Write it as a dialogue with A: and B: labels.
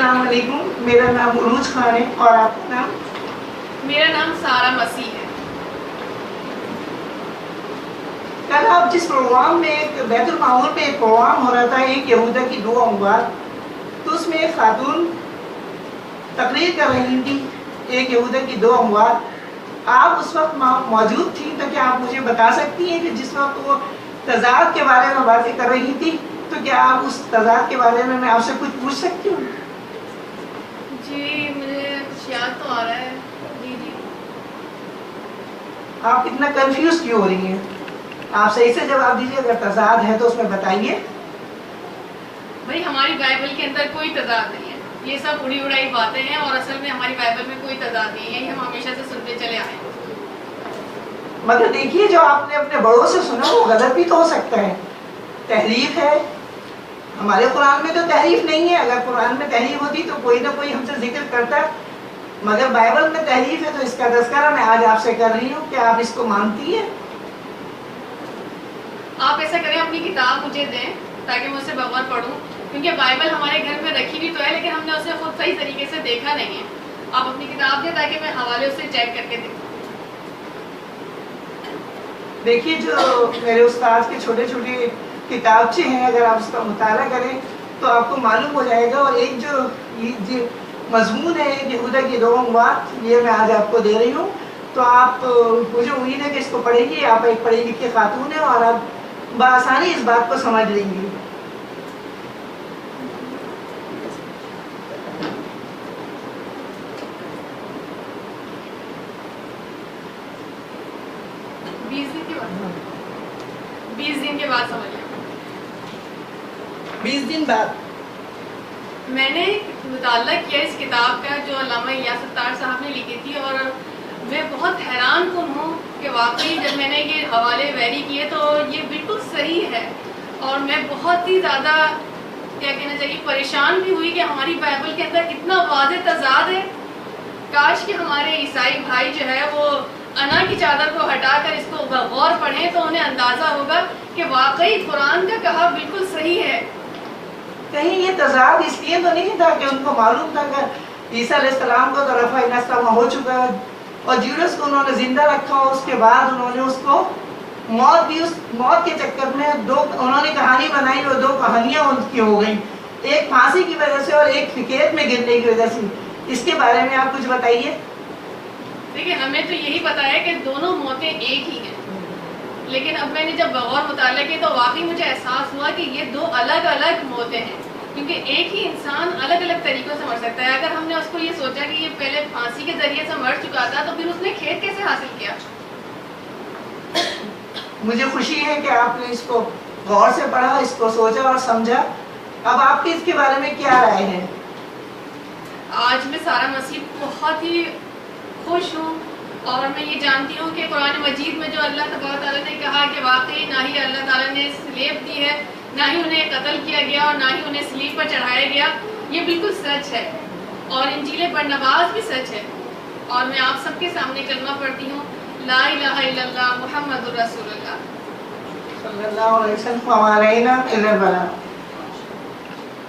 A: السلام علیکم، میرا نام عروج خان ہے اور آپ کا نام؟
B: میرا نام سارہ مسیح ہے۔
A: کل آپ جس پروگرام میں بیت المعمور میں ایک پروگرام ہو رہا تھا ایک یہودا کی دو اموات، تو اس میں ایک خاتون تقریر کر رہی تھی ایک یہودا کی دو اموات، آپ اس وقت موجود تھیں، تو کیا آپ مجھے بتا سکتی ہیں کہ جس وقت وہ تضاد کے بارے میں باتیں کر رہی تھی تو کیا آپ اس تضاد کے بارے میں آپ سے کچھ پوچھ سکتی ہوں؟
B: جی مجھے کچھ یاد تو آ رہا ہے۔ جی
A: آپ اتنا کنفیوز کیوں ہو رہی ہیں؟ آپ صحیح سے جواب دیجیے، اگر تضاد ہے تو اس میں بتائیے۔
B: بھائی ہماری بائبل کے اندر کوئی تضاد نہیں ہے، یہ سب اڑی اڑائی باتیں ہیں اور اصل میں ہماری بائبل میں کوئی تضاد نہیں ہے، یہ ہم ہمیشہ سے سنتے چلے آئے ہیں۔
A: مگر دیکھیے جو آپ نے اپنے بڑوں سے سنا وہ غلط بھی تو ہو سکتا ہے، تحریف ہے۔ ہمارے قرآن میں تو تحریف نہیں ہے، اگر قرآن میں تحریف ہوتی تو کوئی نہ کوئی ہم سے ذکر کرتا، مگر بائبل میں تحریف ہے تو اس کا تذکرہ میں آج آپ سے کر رہی ہوں۔ کیا آپ اس کو مانتی ہیں؟
B: آپ ایسا کریں اپنی کتاب مجھے دیں تاکہ میں اسے بغور پڑھوں، کیونکہ بائبل ہمارے گھر میں رکھی بھی تو ہے لیکن ہم نے اسے خود صحیح طریقے سے دیکھا نہیں ہے۔ آپ اپنی کتاب دیں تاکہ میں حوالے اسے چیک کر کے دیکھوں۔
A: دیکھیے جو میرے استاد کے چھوٹے چھوٹے کتابچے ہیں، اگر آپ اس کا مطالعہ کریں تو آپ کو معلوم ہو جائے گا، اور ایک جو مضمون ہے یہودا کی دو اموات، یہ میں آج آپ کو دے رہی ہوں، تو آپ مجھے امید ہے کہ اس کو پڑھیں گی۔ آپ ایک پڑھی لکھی خاتون ہیں اور آپ بآسانی اس بات کو سمجھ لیں گی۔
B: بیس دن کے بعد سمجھ لیں۔
A: 20 دن بعد
B: میں نے مطالعہ کیا اس کتاب کا جو علامہ الیاس ستار صاحب نے لکھی تھی، اور میں بہت حیران کن ہوں کہ واقعی جب میں نے یہ حوالے ویری کیے تو یہ بالکل صحیح ہے، اور میں بہت ہی زیادہ کیا کہنا چاہیے پریشان بھی ہوئی کہ ہماری بائبل کے اندر اتنا واضح تضاد ہے۔ کاش کہ ہمارے عیسائی بھائی جو ہے وہ انا کی چادر کو ہٹا کر اس کو غور پڑھیں تو انہیں اندازہ ہوگا کہ واقعی قرآن کا کہا بالکل صحیح ہے۔
A: کہیں یہ تضاد اس لیے تو نہیں تھا کہ ان کو معلوم تھا کہ عیسیٰ علیہ السلام کو تو رفع نسلہ ہو چکا ہے اور جیوڈس کو انہوں نے زندہ رکھا، اور اس کے بعد انہوں نے اس کو موت دی، اس موت کے چکر میں انہوں نے کہانی بنائی اور دو کہانیاں ان کی ہو گئیں، ایک پھانسی کی وجہ سے اور ایک فکیت میں گرنے کی وجہ سے۔ اس کے بارے میں آپ کچھ بتائیے۔
B: دیکھیں ہمیں تو یہی پتا ہے کہ دونوں موتیں ایک ہی ہیں، لیکن اب میں نے جب بغور مطالعہ کیا تو واقعی مجھے احساس ہوا کہ یہ دو الگ الگ موتیں ہیں، کیونکہ ایک ہی انسان الگ الگ طریقوں سے مر سکتا ہے۔ اگر ہم نے اس کو یہ سوچا کہ یہ پہلے پھانسی کے ذریعے سے مر چکا تھا تو پھر اس نے کھیت کیسے حاصل کیا؟
A: مجھے خوشی ہے کہ آپ نے اس کو غور سے پڑھا، اس کو سوچا اور سمجھا۔ اب آپ کی اس کے بارے میں کیا رائے ہے؟
B: آج میں سارہ مسیح بہت ہی خوش ہوں، اور میں یہ جانتی ہوں کہ قرآن مجید میں جو اللہ تبارک تعالیٰ نے کہا کہ واقعی نہ ہی اللہ تعالیٰ نے سلیب دی ہے، نہ ہی انہیں قتل کیا گیا اور نہ ہی انہیں سلیب پر چڑھایا گیا، یہ بالکل سچ ہے، اور انجیل برنباس بھی سچ ہے۔ اور میں آپ سب کے سامنے کلمہ پڑھتی ہوں، لا الہ الا اللہ محمد الرسول اللہ
A: صلی اللہ علیہ وسلم